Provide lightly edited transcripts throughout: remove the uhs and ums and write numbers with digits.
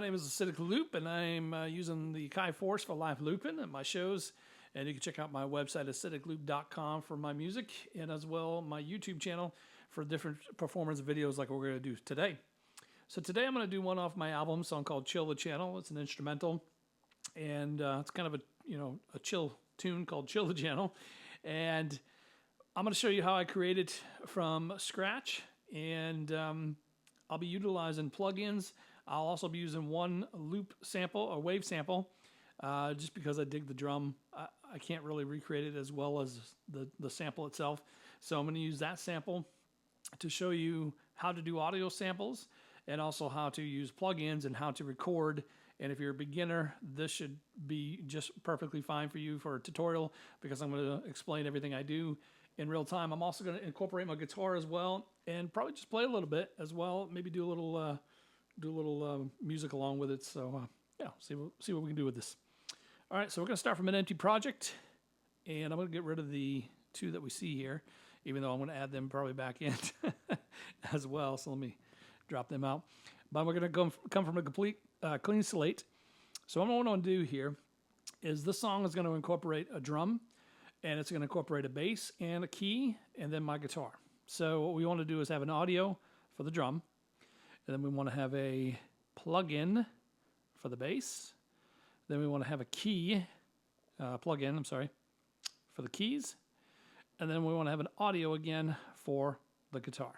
name is Acidic Loop, and I'm using the Akai Force for live looping at my shows. And you can check out my website, acidicloop.com, for my music, and as well my YouTube channel for different performance videos like we're going to do today. So today I'm going to do one off my album, a song called Chill the Channel. It's an instrumental, and it's kind of a chill tune called Chill the Channel. And I'm going to show you how I create it from scratch, and I'll be utilizing plugins. I'll also be using one loop sample, or wave sample, just because I dig the drum. I can't really recreate it as well as the sample itself. So I'm going to use that sample to show you how to do audio samples and also how to use plugins and how to record. And if you're a beginner, this should be just perfectly fine for you for a tutorial, because I'm going to explain everything I do in real time. I'm also going to incorporate my guitar as well, and probably just play a little bit as well. Maybe do a little music along with it. So yeah, see what we can do with this. All right, so we're going to start from an empty project, and I'm going to get rid of the two that we see here, even though I'm going to add them probably back in as well. So let me drop them out. But we're going to come from a complete clean slate. So what I want to do here is this song is going to incorporate a drum, and it's going to incorporate a bass and a key, and then my guitar. So what we want to do is have an audio for the drum, and then we want to have a plug-in for the bass. Then we want to have a key, plug-in, I'm sorry, for the keys. And then we want to have an audio again for the guitar.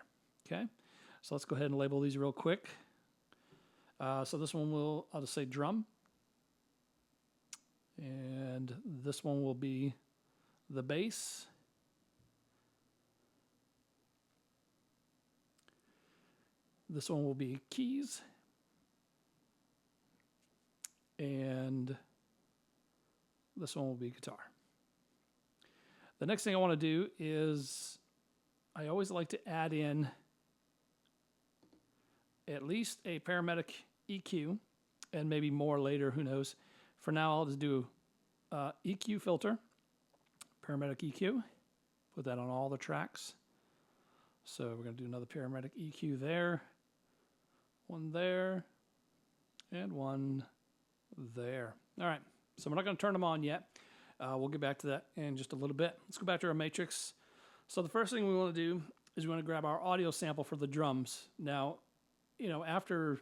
Okay, so let's go ahead and label these real quick. So this one I'll just say drum. And this one will be the bass. This one will be keys. And this one will be guitar. The next thing I want to do is I always like to add in at least a paramedic EQ, and maybe more later, who knows. For now, I'll just do EQ filter, paramedic EQ, put that on all the tracks. So we're going to do another paramedic EQ there, one there, and one there. All right, so we're not going to turn them on yet. We'll get back to that in just a little bit. Let's go back to our matrix. So the first thing we want to do is we want to grab our audio sample for the drums. Now, after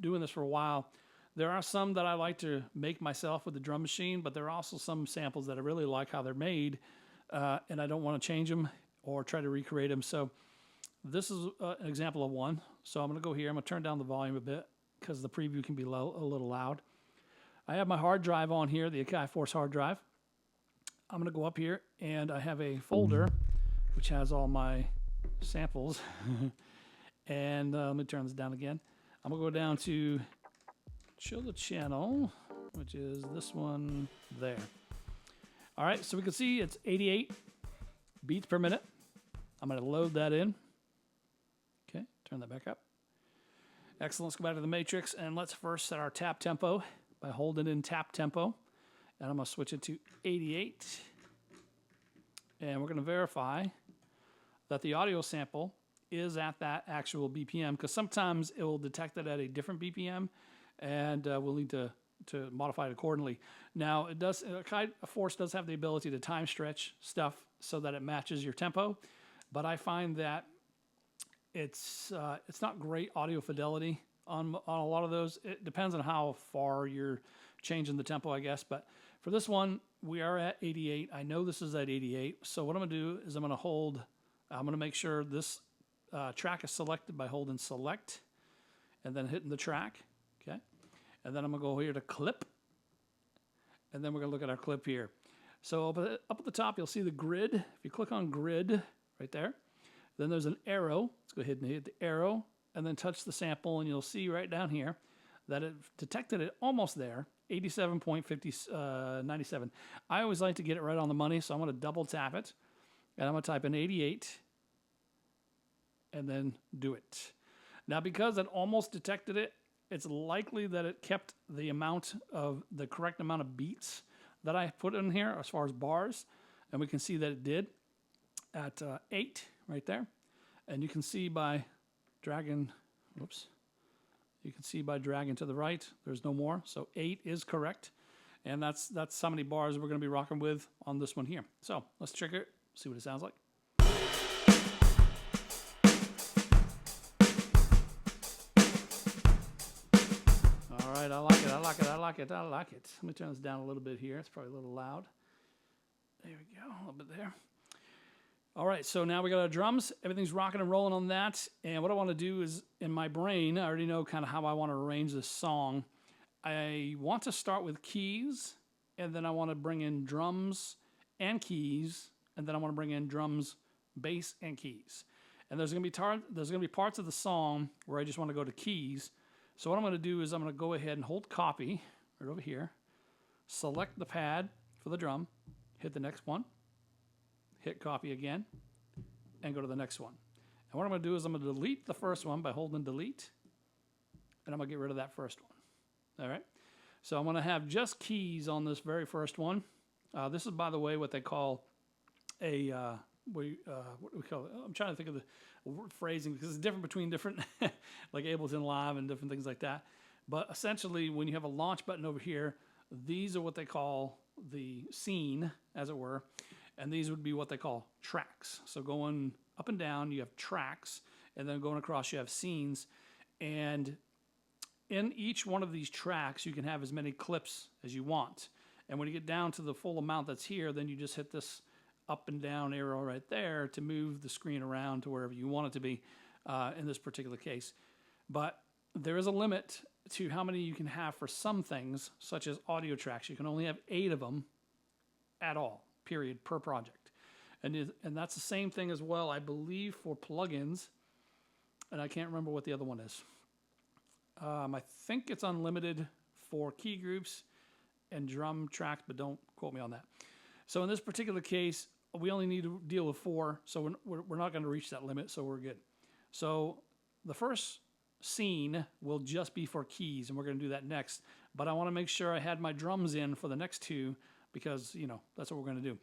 doing this for a while, there are some that I like to make myself with the drum machine, but there are also some samples that I really like how they're made, and I don't want to change them or try to recreate them. So this is an example of one. So I'm going to go here. I'm going to turn down the volume a bit because the preview can be a little loud. I have my hard drive on here, the Akai Force hard drive. I'm going to go up here, and I have a folder which has all my samples. And let me turn this down again. I'm going to go down to Chill the Channel, which is this one there. All right, so we can see it's 88 beats per minute. I'm going to load that in. Okay, turn that back up. Excellent. Let's go back to the matrix, and let's first set our tap tempo by holding in tap tempo. And I'm going to switch it to 88. And we're going to verify that the audio sample is at that actual BPM, because sometimes it will detect it at a different BPM, and we'll need to modify it accordingly. Now, Akai Force does have the ability to time stretch stuff so that it matches your tempo, but I find that it's not great audio fidelity on a lot of those. It depends on how far you're changing the tempo, I guess. But for this one, we are at 88. I know this is at 88. So what I'm going to do is I'm going to make sure this track is selected by holding select and then hitting the track. Okay. And then I'm going to go here to clip. And then we're going to look at our clip here. So up at the top, you'll see the grid. If you click on grid right there, then there's an arrow. Let's go ahead and hit the arrow and then touch the sample, and you'll see right down here that it detected it almost there, 87.97. I always like to get it right on the money, so I'm going to double tap it, and I'm going to type in 88 and then do it. Now, because it almost detected it, it's likely that it kept the correct amount of beats that I put in here as far as bars, and we can see that it did at 8 right there. And you can see by dragging, whoops, You can see by dragging to the right, there's no more. So 8 is correct. And that's how many bars we're going to be rocking with on this one here. So let's check it, see what it sounds like. All right, I like it, I like it, I like it, I like it. Let me turn this down a little bit here. It's probably a little loud. There we go, a little bit there. All right, so now we got our drums. Everything's rocking and rolling on that. And what I want to do is, in my brain, I already know kind of how I want to arrange this song. I want to start with keys, and then I want to bring in drums and keys, and then I want to bring in drums, bass, and keys. And there's going to be parts of the song where I just want to go to keys. So what I'm going to do is I'm going to go ahead and hold copy right over here, select the pad for the drum, hit the next one, hit copy again, and go to the next one. And what I'm going to do is I'm going to delete the first one by holding delete, and I'm going to get rid of that first one. All right? So I'm going to have just keys on this very first one. This is, by the way, what they call a, what do we call it? I'm trying to think of the word phrasing because it's different between different, like Ableton Live and different things like that. But essentially, when you have a launch button over here, these are what they call the scene, as it were. And these would be what they call tracks. So going up and down, you have tracks, and then going across, you have scenes. And in each one of these tracks, you can have as many clips as you want. And when you get down to the full amount that's here, then you just hit this up and down arrow right there to move the screen around to wherever you want it to be in this particular case. But there is a limit to how many you can have for some things, such as audio tracks. You can only have 8 of them at all. Period, per project. And that's the same thing as well, I believe, for plugins. And I can't remember what the other one is. I think it's unlimited for key groups and drum tracks, but don't quote me on that. So in this particular case, we only need to deal with 4, so we're not going to reach that limit, so we're good. So the first scene will just be for keys, and we're going to do that next. But I want to make sure I had my drums in for the next 2, because, you know, that's what we're going to do.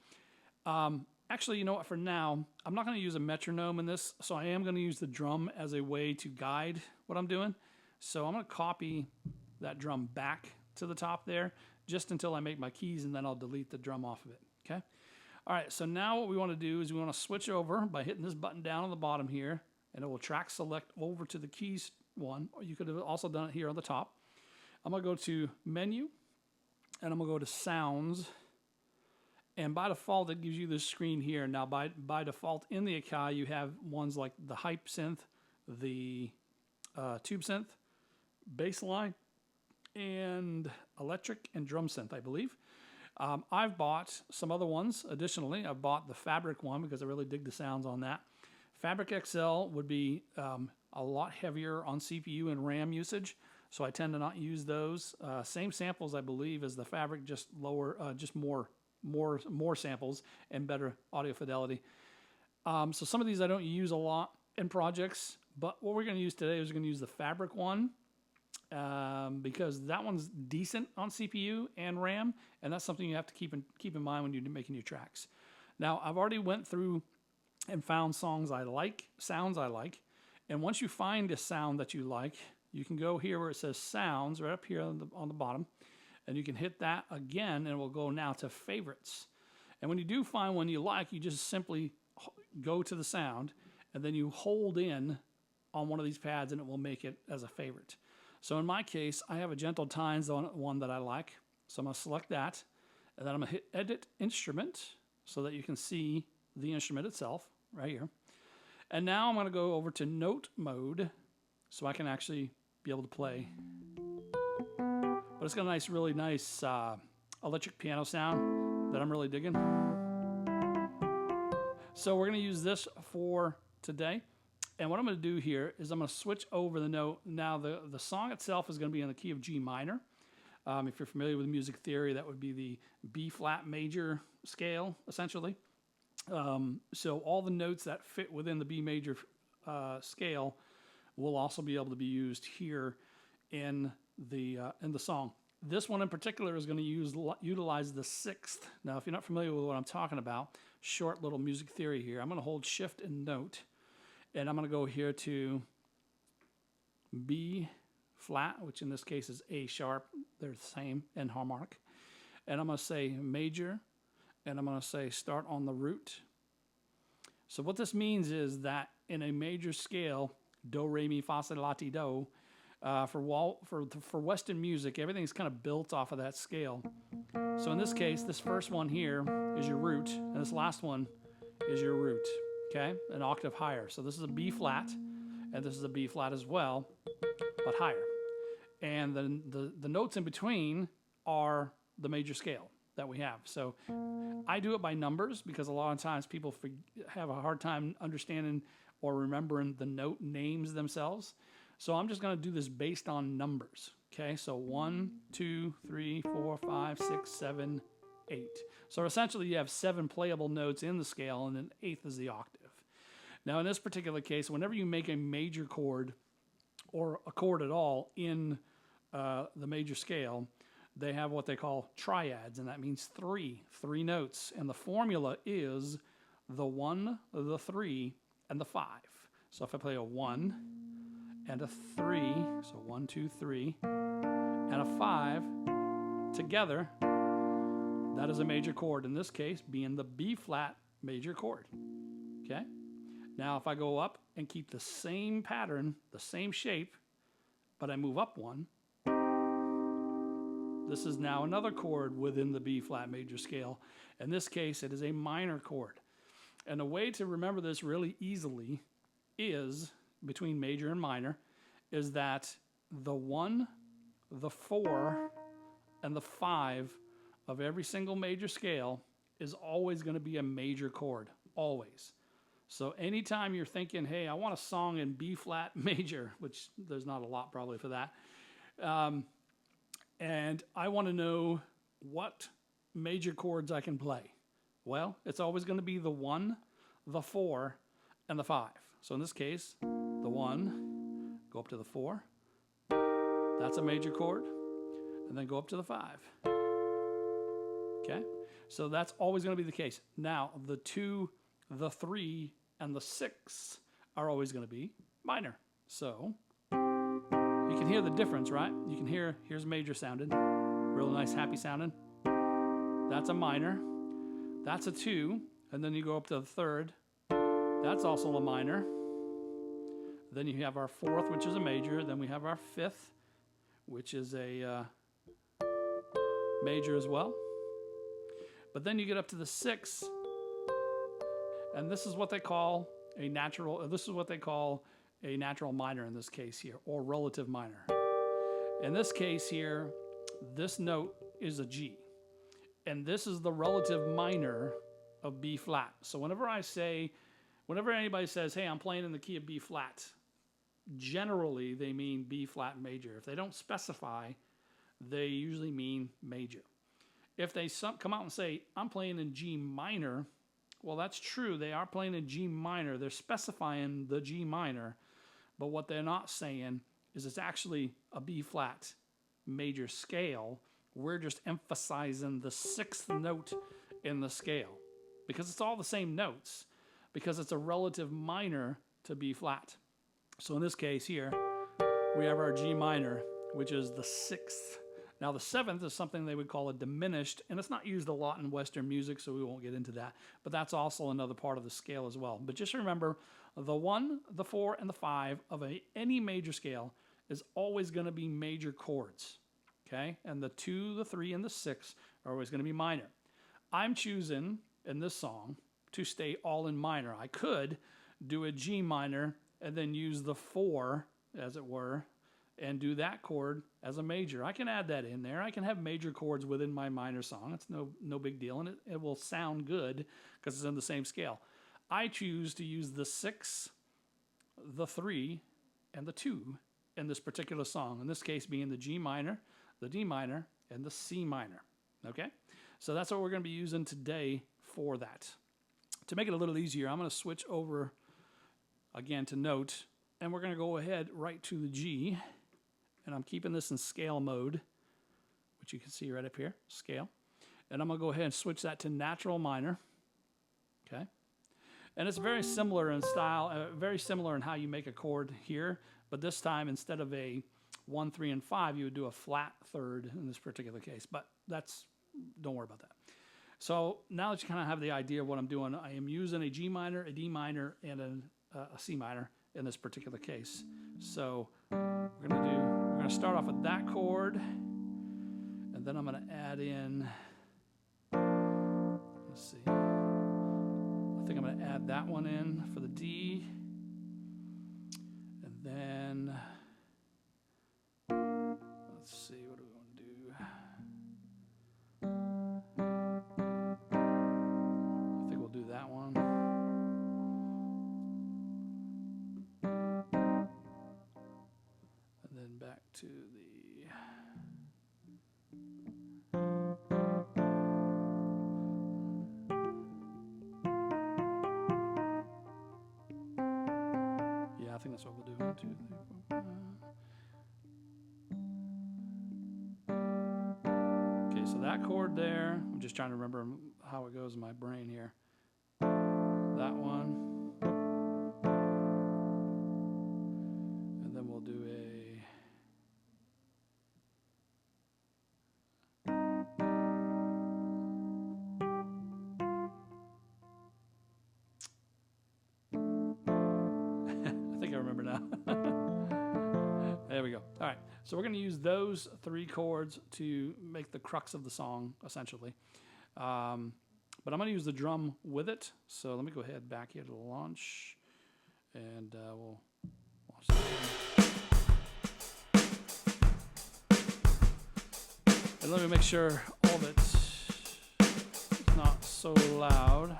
Actually, you know what, for now, I'm not going to use a metronome in this, so I am going to use the drum as a way to guide what I'm doing. So I'm going to copy that drum back to the top there, just until I make my keys, and then I'll delete the drum off of it, okay? All right, so now what we want to do is we want to switch over by hitting this button down on the bottom here, and it will track select over to the keys one, or you could have also done it here on the top. I'm going to go to Menu, and I'm going to go to Sounds. And by default, it gives you this screen here. Now, by default, in the Akai, you have ones like the hype synth, the tube synth, bassline, and electric and drum synth, I believe. I've bought some other ones. Additionally, I've bought the Fabric one because I really dig the sounds on that. Fabric XL would be a lot heavier on CPU and RAM usage, so I tend to not use those. Same samples, I believe, as the Fabric, just lower, just more samples and better audio fidelity. So some of these I don't use a lot in projects, but what we're going to use today is we're going to use the Fabric one because that one's decent on CPU and RAM, and that's something you have to keep in mind when you're making your tracks. Now, I've already went through and found sounds I like, and once you find a sound that you like, you can go here where it says Sounds, right up here on the bottom, and you can hit that again, and it will go now to Favorites. And when you do find one you like, you just simply go to the sound, and then you hold in on one of these pads, and it will make it as a favorite. So in my case, I have a Gentle Tines on one that I like, so I'm going to select that, and then I'm going to hit Edit Instrument so that you can see the instrument itself right here. And now I'm going to go over to Note Mode so I can actually be able to play. But it's got a really nice electric piano sound that I'm really digging. So we're going to use this for today. And what I'm going to do here is I'm going to switch over the note. Now the song itself is going to be in the key of G minor. If you're familiar with music theory, that would be the B flat major scale, essentially. So all the notes that fit within the B major scale will also be able to be used here in the song. This one in particular is going to utilize the 6th. Now, if you're not familiar with what I'm talking about, short little music theory here. I'm going to hold Shift and Note, and I'm going to go here to B flat, which in this case is A sharp. They're the same, and harmonic. And I'm going to say major, and I'm going to say start on the root. So what this means is that in a major scale, do, re, mi, fa, sol, la, ti, do, for Western music, everything's kind of built off of that scale. So in this case, this first one here is your root, and this last one is your root, okay? An octave higher. So this is a B flat, and this is a B flat as well, but higher. And then the notes in between are the major scale that we have. So I do it by numbers because a lot of times people have a hard time understanding or remembering the note names themselves. So I'm just going to do this based on numbers. Okay, so 1, 2, 3, 4, 5, 6, 7, 8. So essentially you have 7 playable notes in the scale, and then 8th is the octave. Now in this particular case, whenever you make a major chord or a chord at all in the major scale, they have what they call triads, and that means three notes. And the formula is the 1, the 3, and the 5. So if I play a 1 and a 3, so 1, 2, 3, and a 5 together, that is a major chord. In this case, being the B flat major chord. Okay? Now if I go up and keep the same pattern, the same shape, but I move up 1, this is now another chord within the B flat major scale. In this case, it is a minor chord. And a way to remember this really easily is, between major and minor, is that the 1, the 4, and the 5 of every single major scale is always going to be a major chord, always. So anytime you're thinking, hey, I want a song in B flat major, which there's not a lot probably for that, and I want to know what major chords I can play. Well, it's always going to be the 1, the 4, and the 5. So in this case, the 1, go up to the 4, that's a major chord, and then go up to the 5. Okay? So that's always going to be the case. Now, the 2, the 3, and the 6 are always going to be minor. So you can hear the difference, right? You can hear, here's major sounding, real nice, happy sounding. That's a minor. That's a 2, and then you go up to the 3rd. That's also a minor. Then you have our 4th, which is a major. Then we have our 5th, which is a major as well. But then you get up to the 6th, and this is what they call a natural. This is what they call a natural minor in this case here, or relative minor. In this case here, this note is a G, and this is the relative minor of B flat. So whenever anybody says, hey, I'm playing in the key of B flat, generally they mean B flat major. If they don't specify, they usually mean major. If they come out and say, I'm playing in G minor, well, that's true. They are playing in G minor. They're specifying the G minor, but what they're not saying is it's actually a B flat major scale. We're just emphasizing the 6th note in the scale because it's all the same notes, because it's a relative minor to B flat. So in this case here, we have our G minor, which is the 6th. Now the 7th is something they would call a diminished, and it's not used a lot in Western music, so we won't get into that. But that's also another part of the scale as well. But just remember, the 1, the 4, and the 5 of any major scale is always going to be major chords. Okay? And the 2, the 3, and the 6 are always going to be minor. I'm choosing, in this song, to stay all in minor. I could do a G minor and then use the 4, as it were, and do that chord as a major. I can add that in there. I can have major chords within my minor song. It's no big deal, and it will sound good because it's in the same scale. I choose to use the 6, the 3, and the 2 in this particular song. In this case being the G minor, the D minor, and the C minor. Okay? So that's what we're going to be using today for that. To make it a little easier, I'm going to switch over again to note, and we're going to go ahead right to the G. And I'm keeping this in scale mode, which you can see right up here, scale. And I'm going to go ahead and switch that to natural minor. Okay? And it's very similar in style, very similar in how you make a chord here. But this time, instead of a 1, 3, and 5, you would do a flat third in this particular case, but don't worry about that. So now that you kind of have the idea of what I'm doing, I am using a G minor, a D minor, and a C minor in this particular case. So we're gonna start off with that chord, and then I'm gonna add in, let's see, I think I'm gonna add that one in for the D, and then let's see, what do we want to do? I think we'll do that one. And then back to the... Yeah, I think that's what we'll do. 1, 2, 3, 4, 5. Okay, so that chord there, I'm just trying to remember how it goes in my brain here. That one. And then we'll do a... I think I remember now. There we go. All right, so we're going to use those 3 chords to make the crux of the song, essentially. But I'm going to use the drum with it. So let me go ahead back here to launch, and we'll launch that. And let me make sure all of it's not so loud.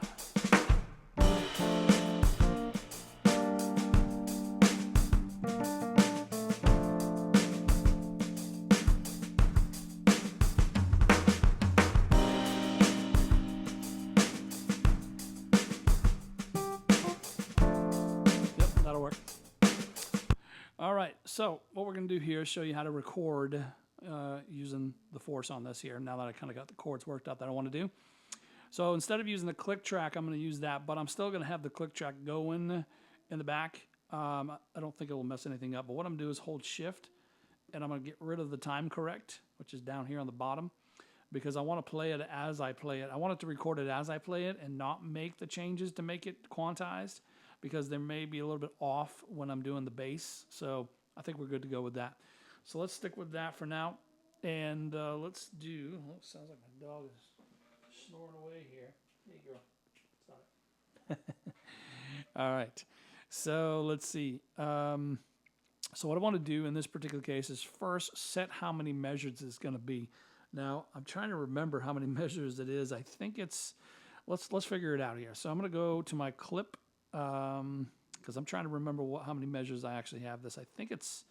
That'll work. All right, so what we're going to do here is show you how to record using the force on this here, now that I kind of got the chords worked out that I want to do. So instead of using the click track, I'm going to use that, but I'm still going to have the click track going in the back. I don't think it will mess anything up, but what I'm going to do is hold shift, and I'm going to get rid of the time correct, which is down here on the bottom, because I want to play it as I play it. I want it to record it as I play it and not make the changes to make it quantized, because there may be a little bit off when I'm doing the bass. So I think we're good to go with that. So let's stick with that for now. And let's do, oh, sounds like my dog is snoring away here. Hey, girl. Stop it. All right. So let's see. So what I want to do in this particular case is first set how many measures it's going to be. Now, I'm trying to remember how many measures it is. I think it's, let's figure it out here. So I'm going to go to my clip, because I'm trying to remember how many measures I actually have this. I think it's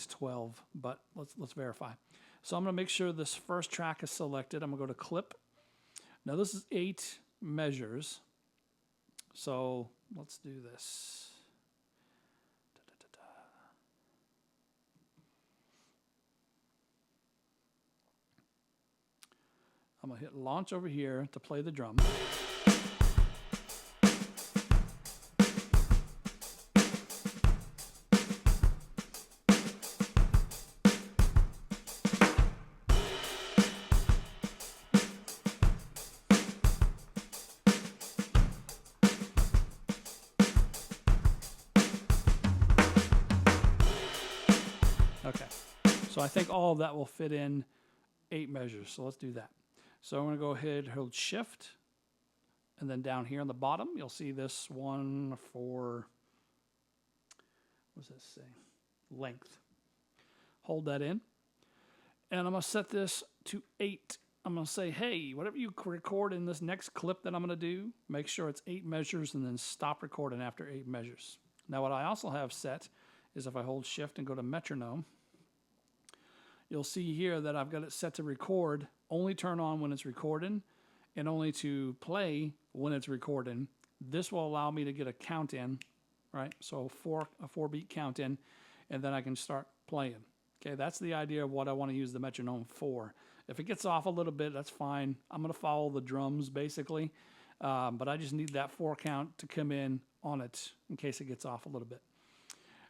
12, but let's verify. So I'm going to make sure this first track is selected. I'm going to go to clip. Now this is 8 measures. So let's do this. I'm going to hit launch over here to play the drum. Okay, so I think all of that will fit in 8 measures, so let's do that. So I'm going to go ahead, hold shift, and then down here on the bottom, you'll see this one for, what does this say? Length. Hold that in, and I'm going to set this to 8. I'm going to say, hey, whatever you record in this next clip that I'm going to do, make sure it's 8 measures and then stop recording after 8 measures. Now what I also have set is if I hold shift and go to metronome, you'll see here that I've got it set to record, only turn on when it's recording, and only to play when it's recording. This will allow me to get a count in, right? So a 4-beat count in, and then I can start playing. Okay, that's the idea of what I want to use the metronome for. If it gets off a little bit, that's fine. I'm going to follow the drums basically, but I just need that 4 count to come in on it in case it gets off a little bit.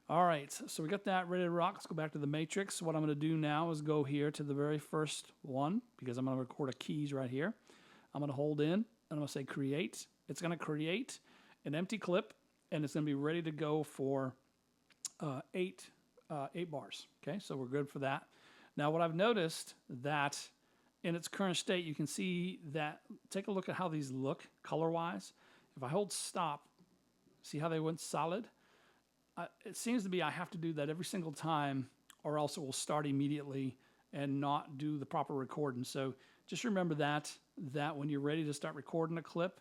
All right, so we got that ready to rock. Let's go back to the matrix. What I'm going to do now is go here to the very first one because I'm going to record a keys right here. I'm going to hold in and I'm going to say create. It's going to create an empty clip and it's going to be ready to go for 8 bars. Okay, so we're good for that. Now what I've noticed that in its current state, you can see that, take a look at how these look color-wise. If I hold stop, see how they went solid? It seems to be I have to do that every single time or else it will start immediately and not do the proper recording. So just remember that when you're ready to start recording a clip,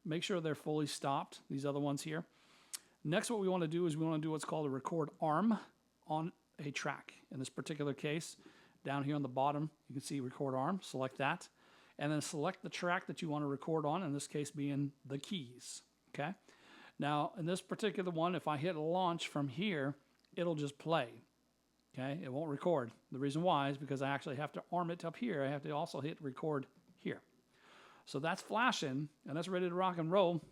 make sure they're fully stopped, these other ones here. Next, what we want to do is we want to do what's called a record arm on a track. In this particular case, down here on the bottom, you can see record arm, select that, and then select the track that you want to record on, in this case being the keys, okay? Now, in this particular one, if I hit launch from here, it'll just play, okay? It won't record. The reason why is because I actually have to arm it up here. I have to also hit record here. So that's flashing, and that's ready to rock and roll,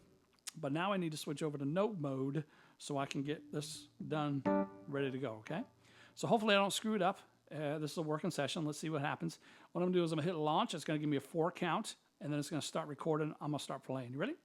but now I need to switch over to note mode so I can get this done, ready to go, okay? So hopefully I don't screw it up. This is a working session. Let's see what happens. What I'm going to do is I'm going to hit launch. It's going to give me a 4 count, and then it's going to start recording. I'm going to start playing. You ready?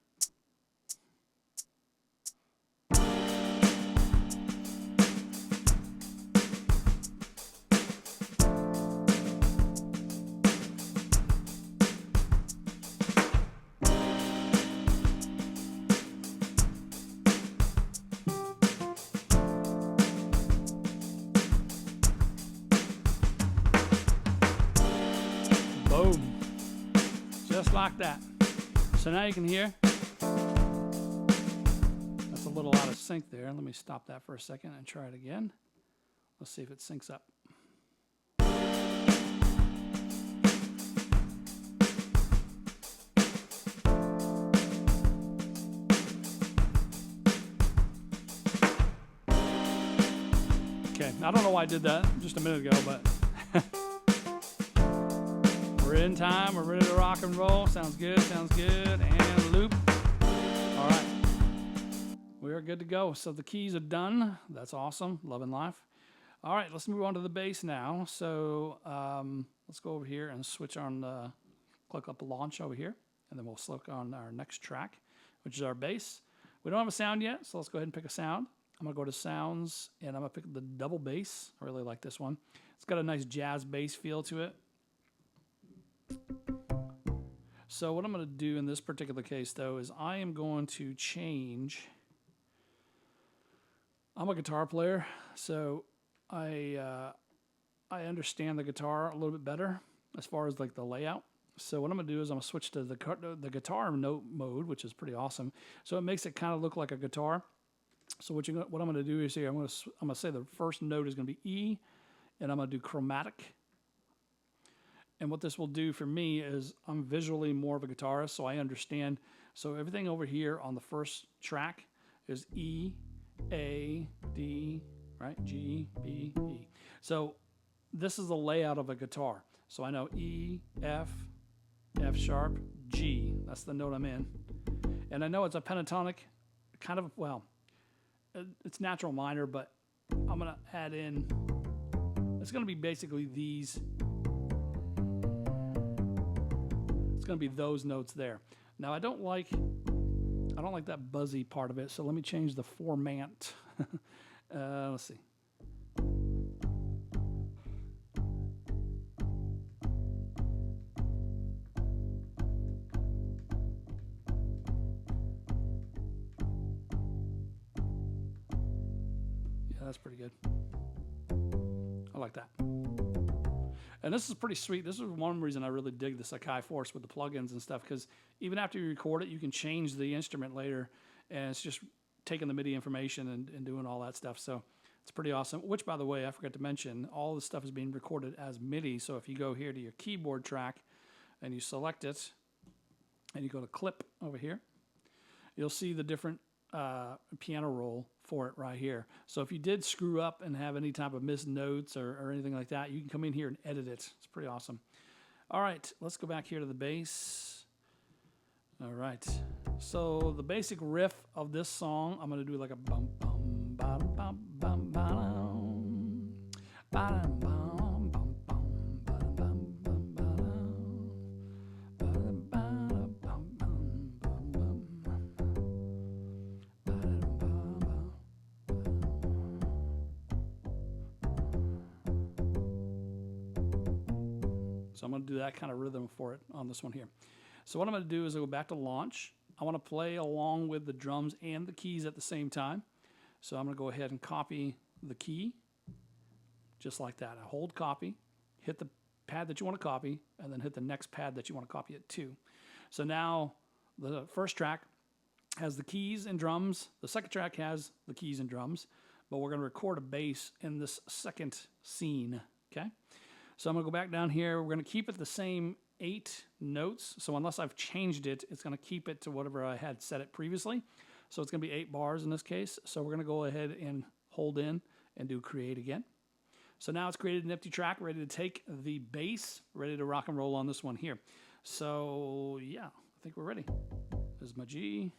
Boom. Just like that. So now you can hear. That's a little out of sync there. Let me stop that for a second and try it again. Let's see if it syncs up. Okay, I don't know why I did that just a minute ago, but we're in time, we're ready to rock and roll. Sounds good, and loop. All right, we are good to go. So the keys are done. That's awesome, loving life. All right, let's move on to the bass now. So let's go over here and switch on, click up launch over here, and then we'll click on our next track, which is our bass. We don't have a sound yet, so let's go ahead and pick a sound. I'm gonna go to sounds, and I'm gonna pick the double bass. I really like this one. It's got a nice jazz bass feel to it. So what I'm going to do in this particular case, though, is I am going to change. I'm a guitar player, so I understand the guitar a little bit better as far as like the layout. So what I'm going to do is I'm going to switch to the guitar note mode, which is pretty awesome. So it makes it kind of look like a guitar. So what I'm going to do is here, I'm going to say the first note is going to be E, and I'm going to do chromatic. And what this will do for me is I'm visually more of a guitarist, so I understand. So everything over here on the first track is E, A, D, right? G, B, E. So this is the layout of a guitar. So I know E, F, F sharp, G. That's the note I'm in. And I know it's a pentatonic, kind of, well, it's natural minor, but I'm going to add in, it's going to be basically these. It's going to be those notes there. Now I don't like that buzzy part of it, so let me change the format. Let's see. Yeah, that's pretty good. I like that. And this is pretty sweet. This is one reason I really dig this Akai Force with the plugins and stuff, because even after you record it, you can change the instrument later, and it's just taking the MIDI information and doing all that stuff. So it's pretty awesome, which, by the way, I forgot to mention, all this stuff is being recorded as MIDI. So if you go here to your keyboard track and you select it and you go to clip over here, you'll see the different piano roll for it right here. So if you did screw up and have any type of missed notes or anything like that, you can come in here and edit it. It's pretty awesome. All right, let's go back here to the bass. All right, so the basic riff of this song, I'm gonna do like a bum bum bum bum bum So I'm going to do that kind of rhythm for it on this one here. So what I'm going to do is go back to launch. I want to play along with the drums and the keys at the same time. So I'm going to go ahead and copy the key, just like that. I hold copy, hit the pad that you want to copy, and then hit the next pad that you want to copy it to. So now the first track has the keys and drums. The second track has the keys and drums, but we're going to record a bass in this second scene, okay? So I'm going to go back down here. We're going to keep it the same 8 notes. So unless I've changed it, it's going to keep it to whatever I had set it previously. So it's going to be 8 bars in this case. So we're going to go ahead and hold in and do create again. So now it's created an empty track, ready to take the bass, ready to rock and roll on this one here. So yeah, I think we're ready. There's my G.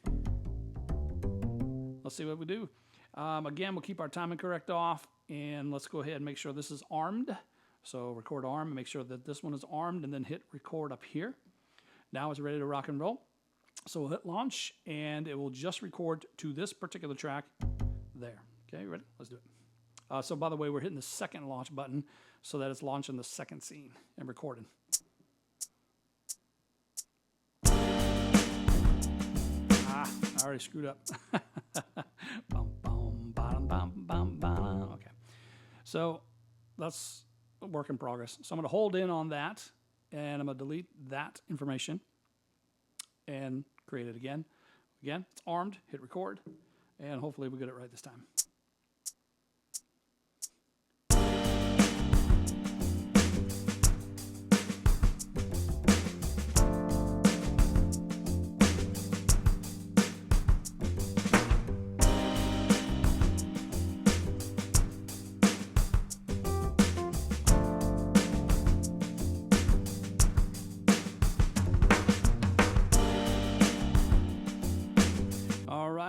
Let's see what we do. Again, we'll keep our timing correct off, and let's go ahead and make sure this is armed. So record arm and make sure that this one is armed, and then hit record up here. Now it's ready to rock and roll. So we'll hit launch, and it will just record to this particular track there. Okay, ready? Let's do it. So by the way, we're hitting the second launch button so that it's launching the second scene and recording. I already screwed up. Okay. So that's a work in progress. So I'm going to hold in on that, and I'm going to delete that information and create it again. Again, it's armed, hit record, and hopefully we get it right this time.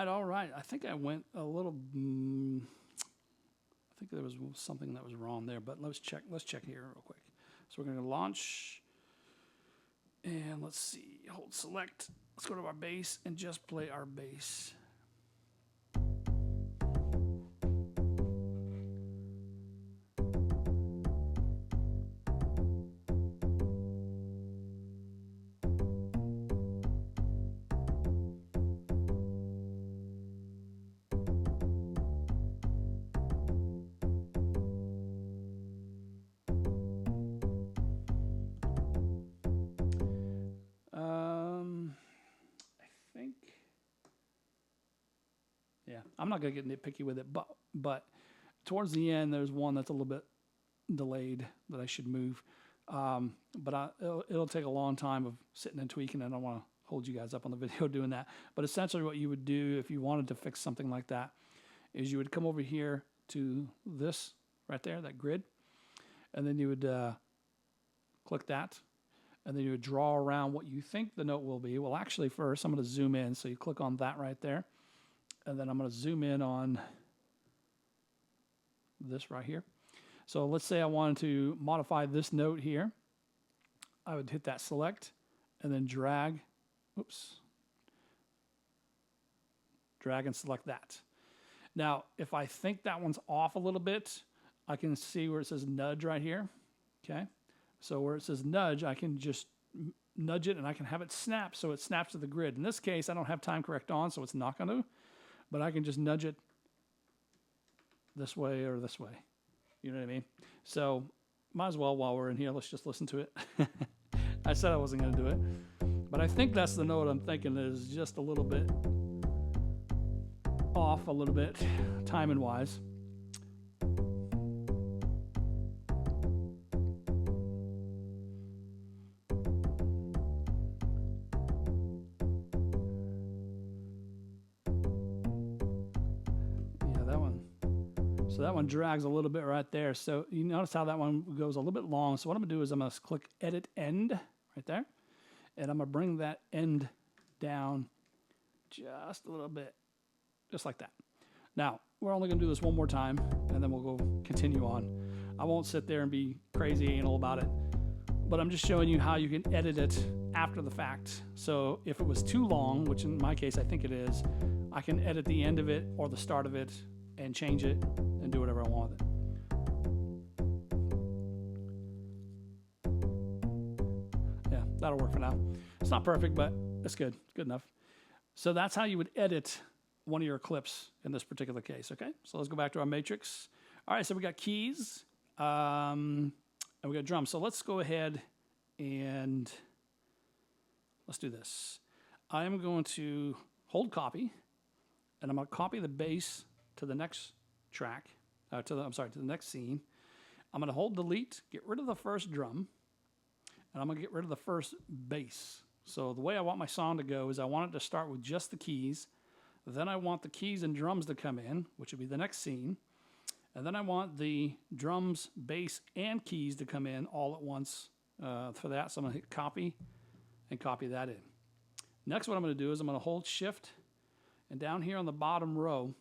All right. I think I went a little. I think there was something that was wrong there, but let's check. Let's check here real quick. So we're going to launch, and let's see. Hold select. Let's go to our bass and just play our bass. Yeah, I'm not going to get nitpicky with it, but towards the end, there's one that's a little bit delayed that I should move. But it'll take a long time of sitting and tweaking, and I don't want to hold you guys up on the video doing that. But essentially what you would do if you wanted to fix something like that is you would come over here to this right there, that grid, and then you would click that, and then you would draw around what you think the note will be. Well, actually, first, I'm going to zoom in. So you click on that right there. And then I'm going to zoom in on this right here. So let's say I wanted to modify this note here. I would hit that select and then drag. Oops. Drag and select that. Now, if I think that one's off a little bit, I can see where it says nudge right here. Okay. So where it says nudge, I can just nudge it and I can have it snap so it snaps to the grid. In this case, I don't have time correct on, so it's not going to. But I can just nudge it this way or this way. You know what I mean? So might as well, while we're in here, let's just listen to it. I said I wasn't going to do it. But I think that's the note I'm thinking is just a little bit off, a little bit, timing-wise. So that one drags a little bit right there. So you notice how that one goes a little bit long. So what I'm going to do is I'm going to click Edit End right there. And I'm going to bring that end down just a little bit, just like that. Now, we're only going to do this one more time, and then we'll go continue on. I won't sit there and be crazy anal about it, but I'm just showing you how you can edit it after the fact. So if it was too long, which in my case I think it is, I can edit the end of it or the start of it and change it and do whatever I want with it. Yeah, that'll work for now. It's not perfect, but it's good. Good enough. So that's how you would edit one of your clips in this particular case, okay? So let's go back to our matrix. All right, so we got keys, and we got drums. So let's go ahead and let's do this. I am going to hold copy, and I'm going to copy the bass to the next track, to the next scene. I'm going to hold delete, get rid of the first drum, and I'm going to get rid of the first bass. So the way I want my song to go is I want it to start with just the keys. Then I want the keys and drums to come in, which would be the next scene. And then I want the drums, bass, and keys to come in all at once for that. So I'm going to hit copy and copy that in. Next, what I'm going to do is I'm going to hold shift. And down here on the bottom row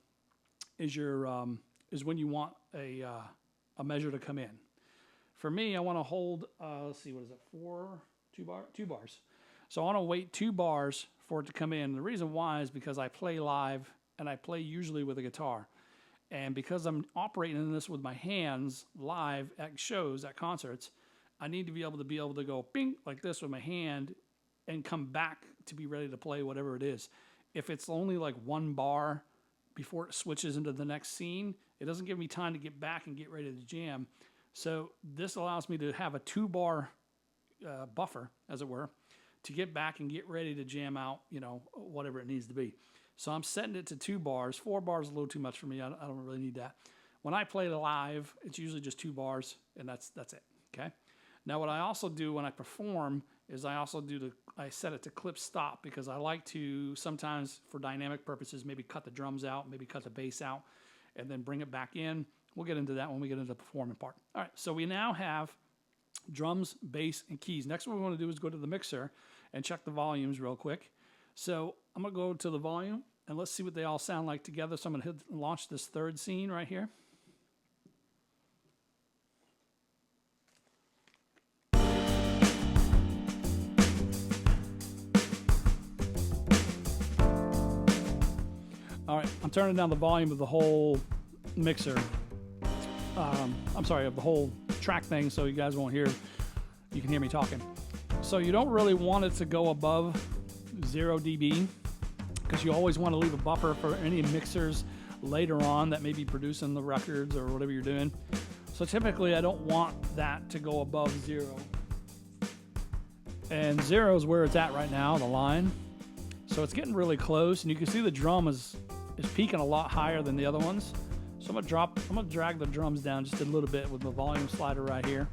is your is when you want a measure to come in. For me, I want to hold, let's see, what is it, two bars. So I want to wait 2 bars for it to come in. The reason why is because I play live and I play usually with a guitar. And because I'm operating this with my hands live at shows, at concerts, I need to be able to go bing like this with my hand and come back to be ready to play whatever it is. If it's only like 1 bar before it switches into the next scene, it doesn't give me time to get back and get ready to jam. So this allows me to have a 2-bar buffer, as it were, to get back and get ready to jam out, you know, whatever it needs to be. So I'm setting it to 2 bars. 4 bars is a little too much for me. I don't really need that. When I play live, it's usually just 2 bars, and that's it, okay? Now what I also do when I perform is I set it to clip stop, because I like to sometimes, for dynamic purposes, maybe cut the drums out, maybe cut the bass out, and then bring it back in. We'll get into that when we get into the performing part. All right, so we now have drums, bass, and keys. Next, what we want to do is go to the mixer and check the volumes real quick. So I'm going to go to the volume, and let's see what they all sound like together. So I'm going to launch this 3rd scene right here. All right, I'm turning down the volume of the whole mixer. Of the whole track thing, so you guys won't hear, you can hear me talking. So you don't really want it to go above 0 dB, because you always want to leave a buffer for any mixers later on that may be producing the records or whatever you're doing. So typically I don't want that to go above 0. And 0 is where it's at right now, the line. So it's getting really close, and you can see the drum is peaking a lot higher than the other ones. So I'm gonna drag the drums down just a little bit with the volume slider right here.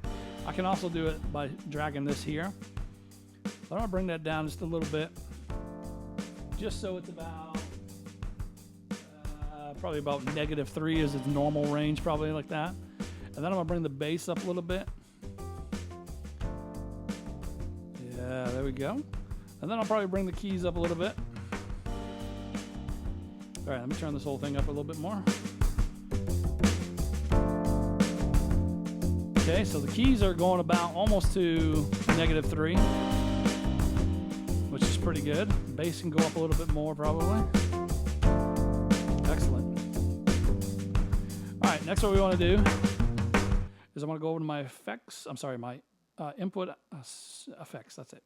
I can also do it by dragging this here. But I'm gonna bring that down just a little bit, just so it's about probably about -3 is its normal range, probably like that. And then I'm gonna bring the bass up a little bit. Yeah, there we go. And then I'll probably bring the keys up a little bit. All right, let me turn this whole thing up a little bit more. Okay, so the keys are going about almost to -3, which is pretty good. Bass can go up a little bit more probably. Excellent. All right, next what we want to do is I'm going to go over to my effects. My input effects. That's it.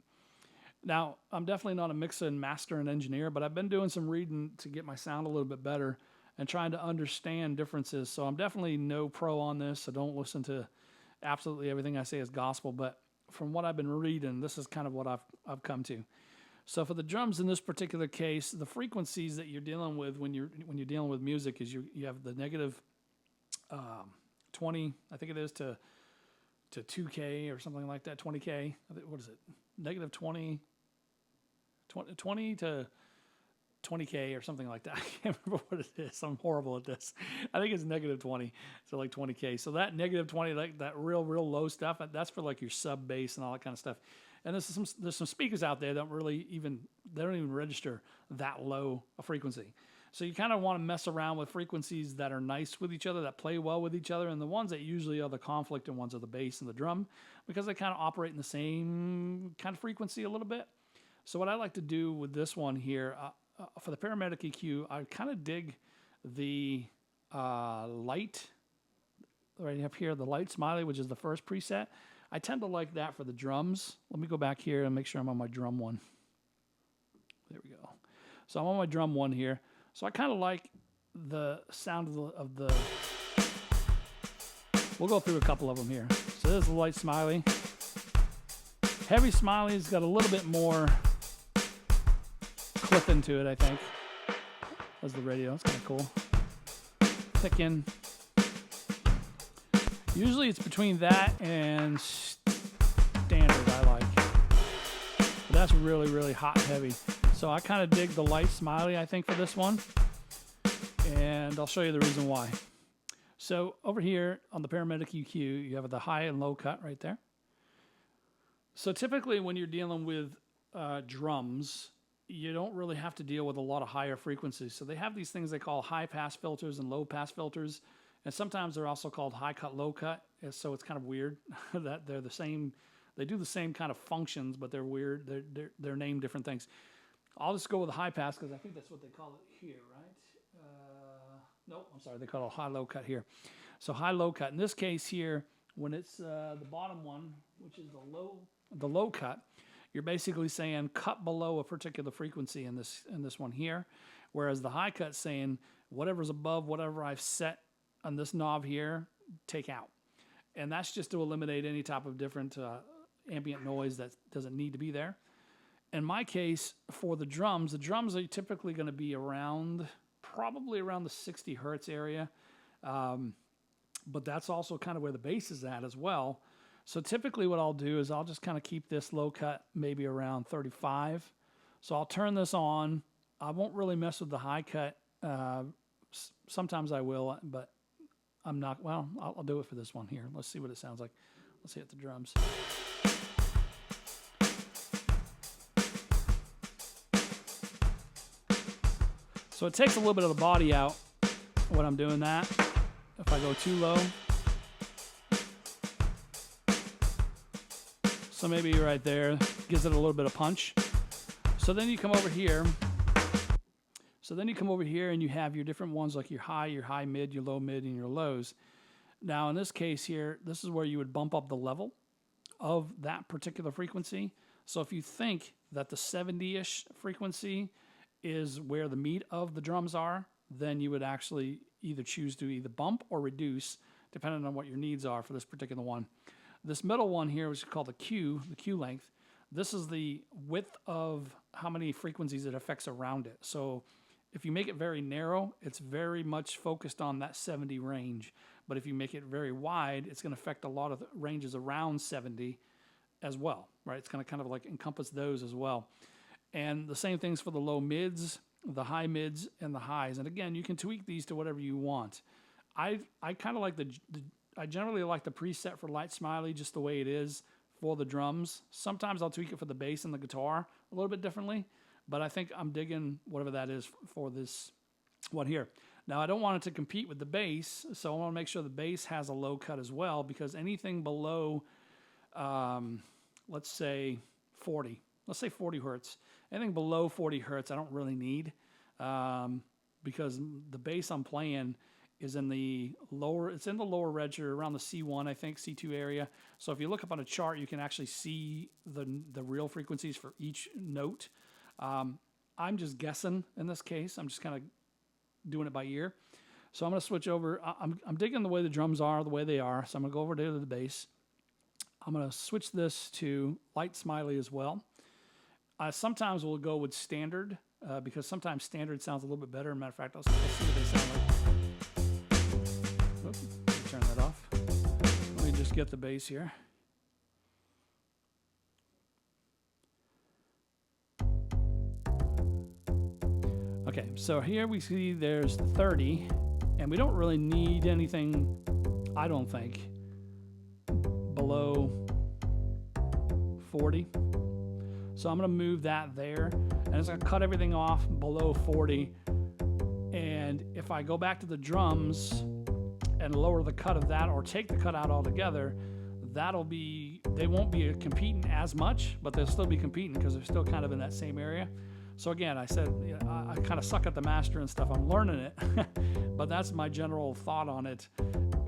Now, I'm definitely not a mixer and master and engineer, but I've been doing some reading to get my sound a little bit better and trying to understand differences. So I'm definitely no pro on this, so don't listen to absolutely everything I say is gospel, but from what I've been reading, this is kind of what I've come to. So for the drums in this particular case, the frequencies that you're dealing with when you're dealing with music is you have the -20, I think it is, to 2K or something like that, 20K. What is it? -20 to 20K or something like that. I can't remember what it is. I'm horrible at this. I think it's -20, so like 20K. So that -20, like that real low stuff, that's for like your sub bass and all that kind of stuff. And there's some speakers out there that don't even register that low a frequency. So you kind of want to mess around with frequencies that are nice with each other, that play well with each other, and the ones that usually are the conflicting ones are the bass and the drum, because they kind of operate in the same kind of frequency a little bit. So what I like to do with this one here, for the Paramedic EQ, I kind of dig the light right up here, the light smiley, which is the first preset. I tend to like that for the drums. Let me go back here and make sure I'm on my drum one. There we go. So I'm on my drum one here. So I kind of like the sound of the, we'll go through a couple of them here. So there's the light smiley. Heavy smiley's got a little bit more clip into it, I think. That's the radio, that's kind of cool. Thicken. Usually it's between that and standard I like. But that's really, really hot and heavy. So I kind of dig the light smiley, I think, for this one. And I'll show you the reason why. So over here on the Paramedic EQ, you have the high and low cut right there. So typically when you're dealing with drums, you don't really have to deal with a lot of higher frequencies. So they have these things they call high pass filters and low pass filters. And sometimes they're also called high cut, low cut. And so it's kind of weird that they're the same. They do the same kind of functions, but they're weird. They're named different things. I'll just go with the high pass because I think that's what they call it here, right? Nope, I'm sorry. They call it high low cut here. So high low cut. In this case here, when it's the bottom one, which is the low cut, you're basically saying cut below a particular frequency in this one here, whereas the high cut saying whatever's above whatever I've set on this knob here, take out. And that's just to eliminate any type of different ambient noise that doesn't need to be there. In my case, for the drums are typically going to be probably around the 60 hertz area. But that's also kind of where the bass is at as well. So typically what I'll do is I'll just kind of keep this low cut maybe around 35. So I'll turn this on. I won't really mess with the high cut. Sometimes I will, but I'm not. Well, I'll do it for this one here. Let's see what it sounds like. Let's hit the drums. So it takes a little bit of the body out when I'm doing that. If I go too low. So maybe right there gives it a little bit of punch. So then you come over here. And you have your different ones like your high mid, your low mid, and your lows. Now in this case here, this is where you would bump up the level of that particular frequency. So if you think that the 70-ish frequency is where the meat of the drums are, then you would actually either choose to either bump or reduce, depending on what your needs are for this particular one. This middle one here, which is called the Q length, this is the width of how many frequencies it affects around it. So if you make it very narrow, it's very much focused on that 70 range. But if you make it very wide, it's going to affect a lot of the ranges around 70 as well, right? It's going to kind of like encompass those as well. And the same things for the low mids, the high mids, and the highs. And again, you can tweak these to whatever you want. I kind of like I generally like the preset for light smiley just the way it is for the drums. Sometimes I'll tweak it for the bass and the guitar a little bit differently, but I think I'm digging whatever that is for this one here. Now, I don't want it to compete with the bass, so I want to make sure the bass has a low cut as well, because anything below, let's say 40 hertz, anything below 40 hertz I don't really need, because the bass I'm playing is in the lower register around the C1, I think, C2 area. So if you look up on a chart, you can actually see the real frequencies for each note. I'm just guessing in this case. I'm just kind of doing it by ear. So I'm going to switch over. I'm digging the way the drums are, the way they are. So I'm going to go over to the bass. I'm going to switch this to light smiley as well. Sometimes we'll go with standard because sometimes standard sounds a little bit better. Matter of fact, let's see what they sound like. Oops, let me turn that off. Let me just get the bass here. Okay, so here we see there's 30, and we don't really need anything, I don't think, below 40. So I'm going to move that there, and it's going to cut everything off below 40, And if I go back to the drums and lower the cut of that or take the cut out altogether, they won't be competing as much, but they'll still be competing because they're still kind of in that same area. So again, I said, you know, I kind of suck at the master and stuff. I'm learning it, but that's my general thought on it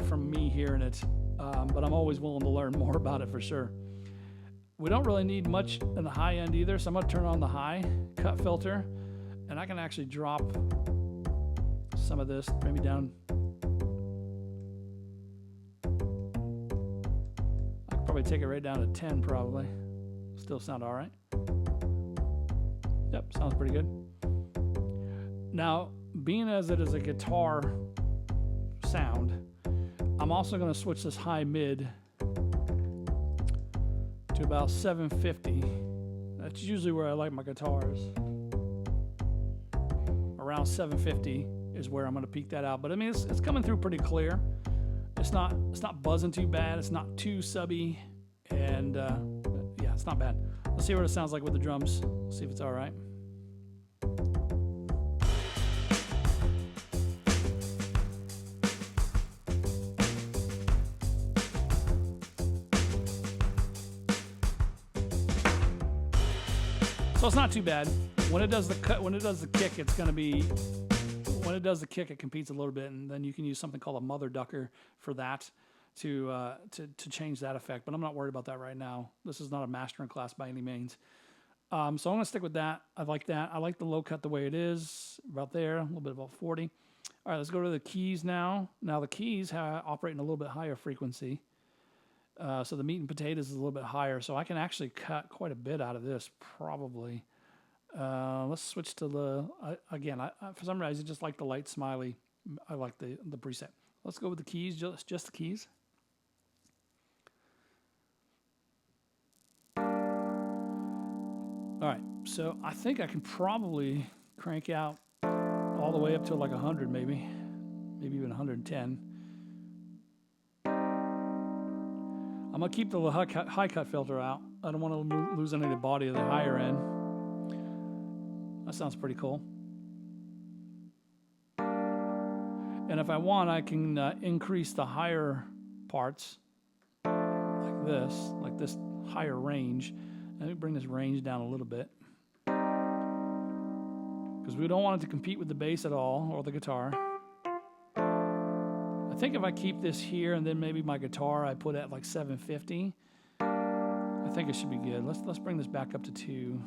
from me hearing it. But I'm always willing to learn more about it for sure. We don't really need much in the high end either, so I'm going to turn on the high cut filter, and I can actually drop some of this maybe down. I could probably take it right down to 10 probably. Still sound all right. Yep, sounds pretty good. Now, being as it is a guitar sound, I'm also going to switch this high mid to about 750. That's usually where I like my guitars. Around 750 is where I'm going to peak that out. But I mean, it's coming through pretty clear. It's not buzzing too bad. It's not too subby, and yeah, it's not bad. Let's see what it sounds like with the drums. See if it's all right. So it's not too bad. When it does the cut, when it does the kick, it's going to be, when it does the kick, it competes a little bit, and then you can use something called a mother ducker for that to change that effect. But I'm not worried about that right now. This is not a mastering class by any means. So I'm going to stick with that. I like that. I like the low cut the way it is, about there, a little bit about 40. All right, let's go to the keys now. Now the keys operate in a little bit higher frequency. So the meat and potatoes is a little bit higher, so I can actually cut quite a bit out of this, probably. Let's switch to the, again, for some reason, I just like the light smiley. I like the preset. Let's go with the keys, just the keys. All right, so I think I can probably crank out all the way up to like 100 maybe even 110. I'm going to keep the high cut filter out. I don't want to lose any of the body of the higher end. That sounds pretty cool. And if I want, I can increase the higher parts like this higher range. Let me bring this range down a little bit, because we don't want it to compete with the bass at all or the guitar. I think if I keep this here and then maybe my guitar I put at like 750, I think it should be good. Let's bring this back up to 2.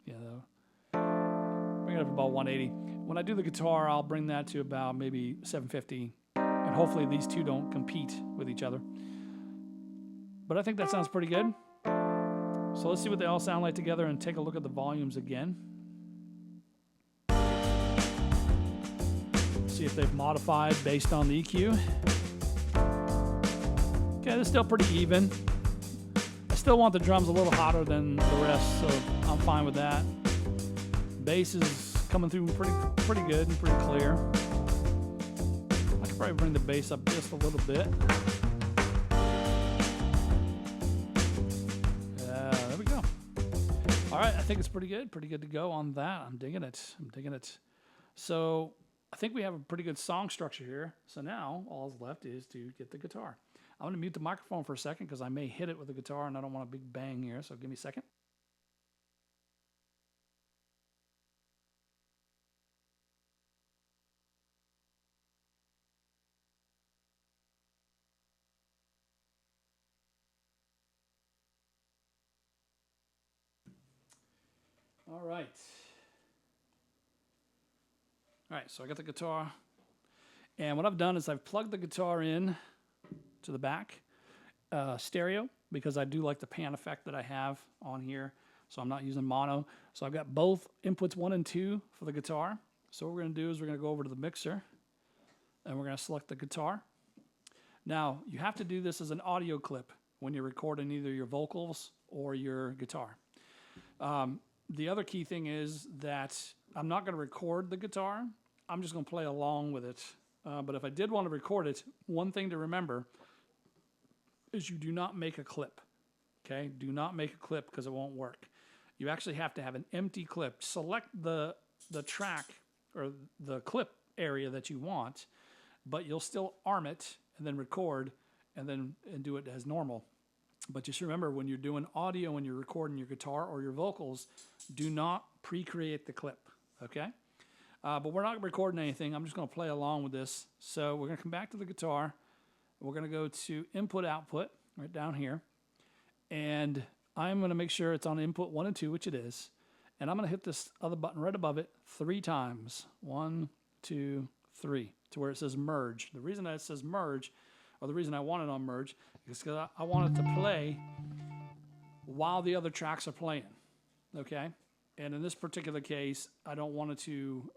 Yeah, bring it up to about 180. When I do the guitar, I'll bring that to about maybe 750, and hopefully these two don't compete with each other. But I think that sounds pretty good. So let's see what they all sound like together and take a look at the volumes again. See if they've modified based on the EQ. Okay, they're still pretty even. I still want the drums a little hotter than the rest, so I'm fine with that. Bass is coming through pretty good and pretty clear. I could probably bring the bass up just a little bit. There we go. All right, I think it's pretty good to go on that. I'm digging it. So I think we have a pretty good song structure here. So now all that's left is to get the guitar. I'm going to mute the microphone for a second because I may hit it with the guitar and I don't want a big bang here. So give me a second. All right, so I got the guitar, and what I've done is I've plugged the guitar in to the back stereo, because I do like the pan effect that I have on here, so I'm not using mono. So I've got both inputs 1 and 2 for the guitar. So what we're going to do is we're going to go over to the mixer, and we're going to select the guitar. Now, you have to do this as an audio clip when you're recording either your vocals or your guitar. The other key thing is that I'm not going to record the guitar. I'm just going to play along with it. But if I did want to record it, one thing to remember is you do not make a clip. Okay? Do not make a clip because it won't work. You actually have to have an empty clip. Select the track or the clip area that you want, but you'll still arm it and then record and do it as normal. But just remember, when you're doing audio, when you're recording your guitar or your vocals, do not pre-create the clip, okay? But we're not recording anything. I'm just going to play along with this. So we're going to come back to the guitar. We're going to go to input output right down here. And I'm going to make sure it's on input 1 and 2, which it is. And I'm going to hit this other button right above it 3 times. 1, 2, 3, to where it says merge. The reason that it says merge, or the reason I want it on merge, is because I want it to play while the other tracks are playing, okay? And in this particular case, I don't want it to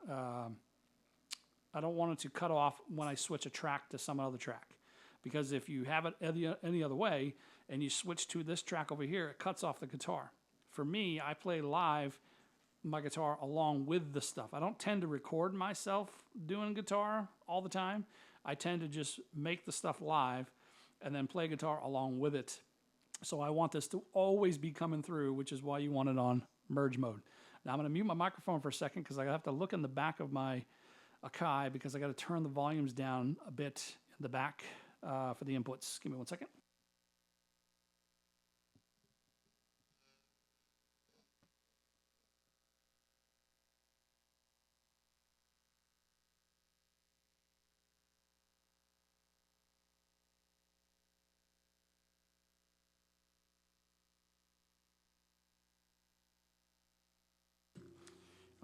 cut off when I switch a track to some other track, because if you have it any other way and you switch to this track over here, it cuts off the guitar. For me, I play live my guitar along with the stuff. I don't tend to record myself doing guitar all the time. I tend to just make the stuff live and then play guitar along with it. So I want this to always be coming through, which is why you want it on merge mode. Now I'm going to mute my microphone for a second because I have to look in the back of my Akai because I got to turn the volumes down a bit in the back for the inputs. Give me 1 second.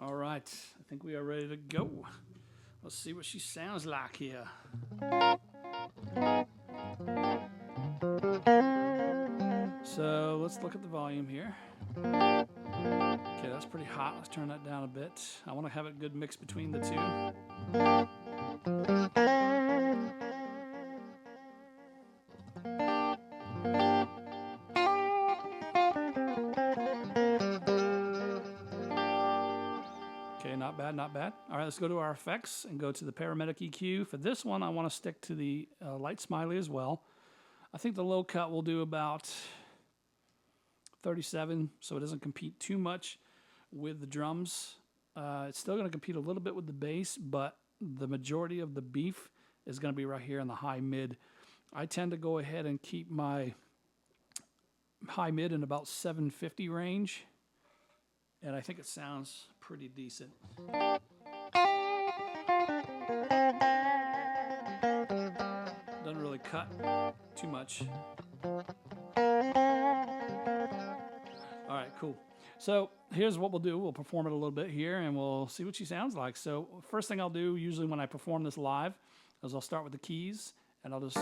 All right, I think we are ready to go. Let's see what she sounds like here. So let's look at the volume here. Okay, that's pretty hot. Let's turn that down a bit. I want to have a good mix between the two. Okay, not bad, not bad. All right, let's go to our effects and go to the Paramedic EQ. For this one, I want to stick to the light smiley as well. I think the low cut will do about 37, so it doesn't compete too much with the drums. It's still going to compete a little bit with the bass, but the majority of the beef is going to be right here in the high mid. I tend to go ahead and keep my high mid in about 750 range, and I think it sounds pretty decent. Doesn't really cut too much. All right, cool. So here's what we'll do. We'll perform it a little bit here, and we'll see what she sounds like. So first thing I'll do, usually when I perform this live, is I'll start with the keys, and I'll just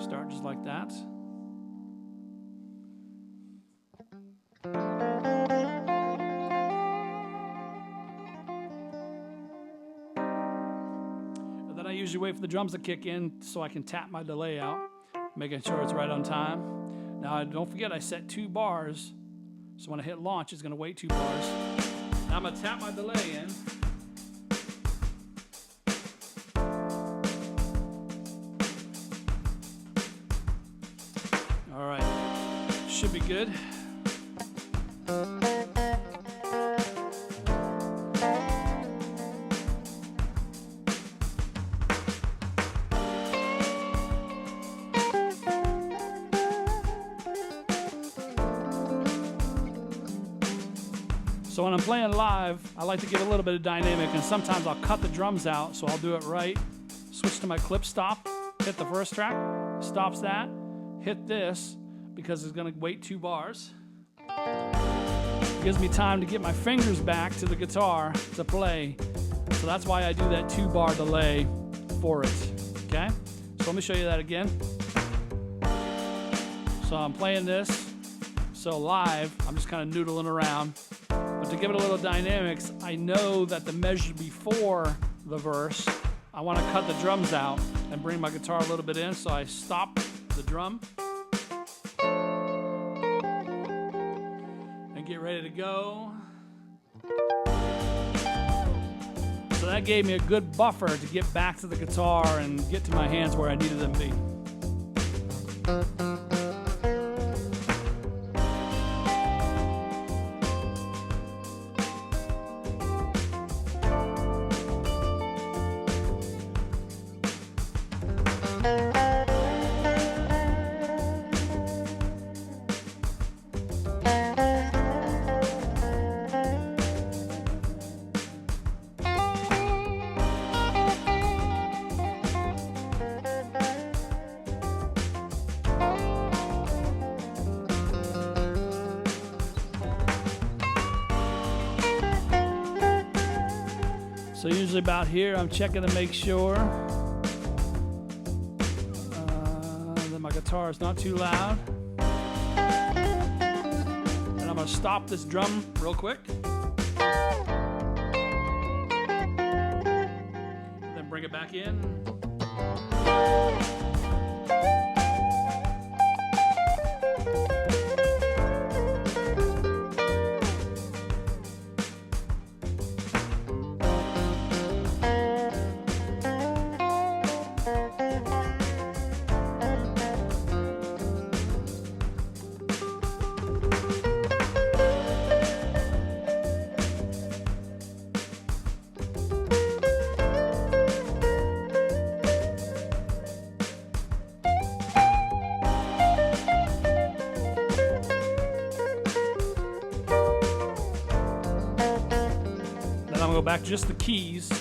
start just like that. And then I usually wait for the drums to kick in so I can tap my delay out, making sure it's right on time. Now, don't forget I set 2 bars. So when I hit launch, it's going to wait 2 bars. Now I'm going to tap my delay in. All right, should be good. So when I'm playing live, I like to give a little bit of dynamic, and sometimes I'll cut the drums out, so I'll do it right. Switch to my clip stop, hit the first track, stops that, hit this, because it's going to wait 2 bars. It gives me time to get my fingers back to the guitar to play, so that's why I do that 2-bar delay for it, okay? So let me show you that again. So I'm playing this, so live, I'm just kind of noodling around. But to give it a little dynamics, I know that the measure before the verse, I want to cut the drums out and bring my guitar a little bit in, so I stop the drum and get ready to go. So that gave me a good buffer to get back to the guitar and get to my hands where I needed them to be. So usually about here, I'm checking to make sure that my guitar is not too loud. And I'm going to stop this drum real quick. And then bring it back in. I'm gonna go back to just the keys.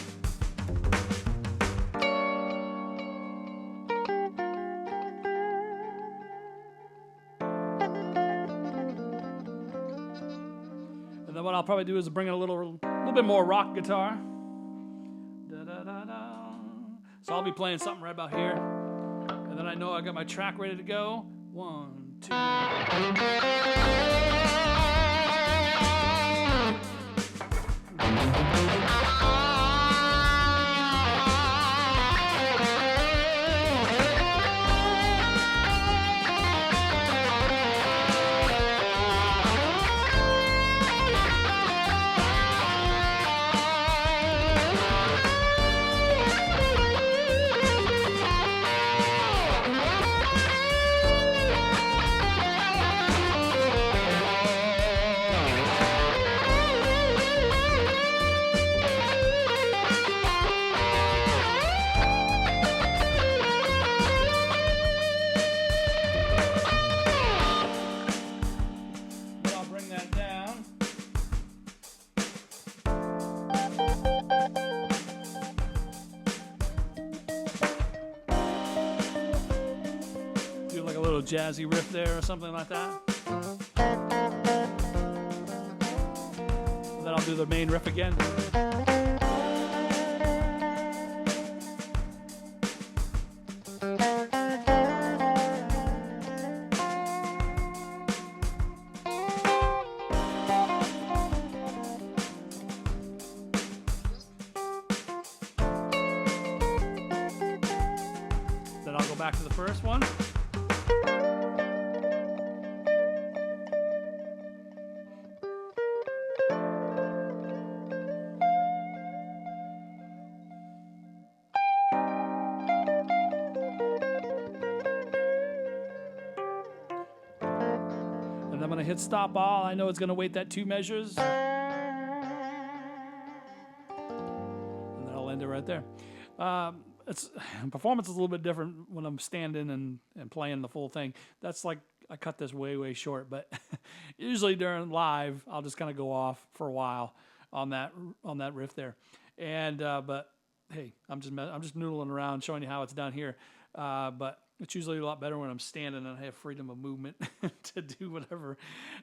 And then what I'll probably do is bring in a little bit more rock guitar. Da-da-da-da. So I'll be playing something right about here. And then I know I got my track ready to go. 1, 2. Like a little jazzy riff there or something like that. And then I'll do the main riff again. Then I'll go back to the first one. And I'm going to hit stop all. I know it's going to wait that 2 measures. And then I'll end it right there. Performance is a little bit different when I'm standing and playing the full thing. That's like, I cut this way short, but usually during live, I'll just kind of go off for a while on that riff there. And but hey, I'm just noodling around showing you how it's done here. But it's usually a lot better when I'm standing and I have freedom of movement to do whatever.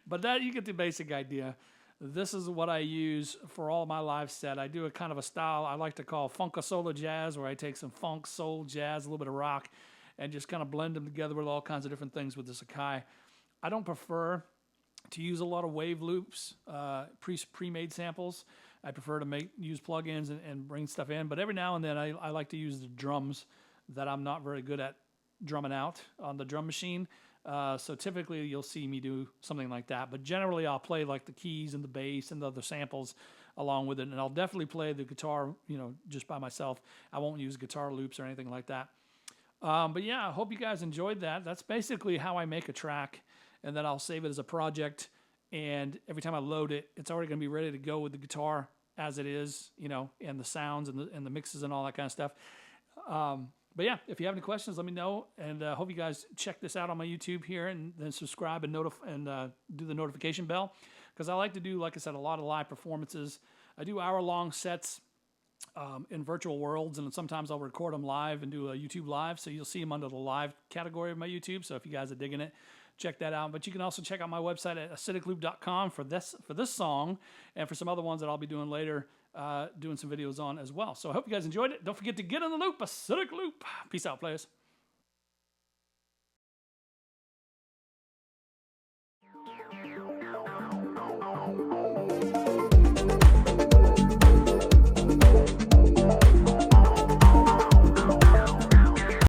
But that, you get the basic idea. This is what I use for all my live set. I do a kind of a style I like to call funkasola jazz, where I take some funk, soul, jazz, a little bit of rock, and just kind of blend them together with all kinds of different things with this Akai. I don't prefer to use a lot of wave loops, pre-made samples. I prefer to use plugins and bring stuff in. But every now and then I like to use the drums that I'm not very good at drumming out on the drum machine. So typically you'll see me do something like that. But generally I'll play like the keys and the bass and the other samples along with it. And I'll definitely play the guitar, just by myself. I won't use guitar loops or anything like that. But yeah, I hope you guys enjoyed that. That's basically how I make a track, and then I'll save it as a project. And every time I load it, it's already going to be ready to go with the guitar as it is, and the sounds and the mixes and all that kind of stuff. But yeah, if you have any questions, let me know. And hope you guys check this out on my YouTube here, and then subscribe and do the notification bell, because I like to do, like I said, a lot of live performances. I do hour-long sets in virtual worlds, and sometimes I'll record them live and do a YouTube live, so you'll see them under the live category of my YouTube. So if you guys are digging it, check that out. But you can also check out my website at acidicloop.com for this song, and for some other ones that I'll be doing later. doing some videos on as well. So I hope you guys enjoyed it. Don't forget to get in the loop, acidic loop. Peace out, players.